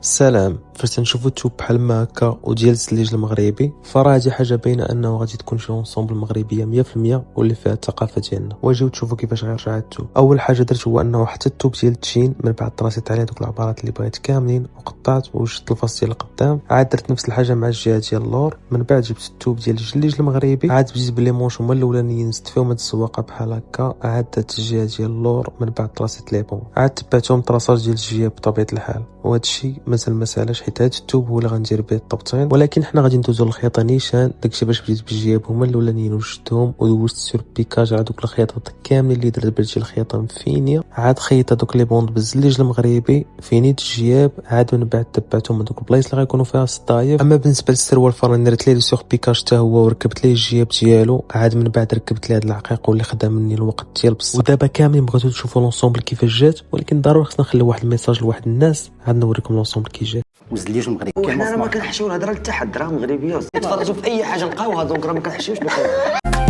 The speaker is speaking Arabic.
السلام. فاش تنشوفو التوب بحال ما هكا وديال الزليج المغربي فراه هادي حاجه باينه انه غادي تكون شي اونصومبل مغربيه 100% واللي فيها الثقافه ديالنا. واجيو تشوفوا كيفاش غيرجع التوب. اول حاجه درت هو انه حتى التوب ديال التشين من بعد طراسيت عليه دوك العبارات اللي بغيت كاملين وقطعت وشدت الفاس ديال القدام. عاد درت نفس الحاجه مع الجهه ديال اللور. من بعد جبت التوب ديال الجليج المغربي عاد بديت بلي مونش هما الاولانيين زدت فيهم هاد الزواقه بحال هكا. عاد درت الجهه ديال اللور من بعد طراسيت لي بون. عاد تبعتهم طراساج ديال الجياب بطبيعه الحال. وهذا الشيء مازال ما سالاش حيت هاد التوب هو اللي غندير به الطبطين، ولكن حنا غادي ندوزو للخياطه نيشان. داكشي باش بديت بالجياب هما الاولانيين وشدتهم ودوزت سور بيكاج على دوك الخياطات كاملين اللي درت بلتي الخياطه مفينيه. عاد خيط دوك لي بوند بالزليج المغربي فينيت الجياب. عاد من بعد تبعتهم من دوك البلايص اللي غيكونوا فيها الصدايف. اما بالنسبه للسروال فراني درت ليه سور بيكاج حتى هو وركبت ليه الجياب ديالو. عاد من بعد ركبت ليه هاد العقيق واللي خدا مني الوقت ديال بصح. ودابا كاملين بغيتو تشوفوا لونسومبل كيفاش جات، ولكن ضروري خصنا نخليو واحد الميساج لواحد الناس. عاد نوريكم لونسومبل كي جات. وزليج المغرب وحنا راه ما كنحشيو الهضره لتحت، راه مغربيه. تفرجوا في اي حاجه نلقاوها دونك راه ما كنحشيوش بخير.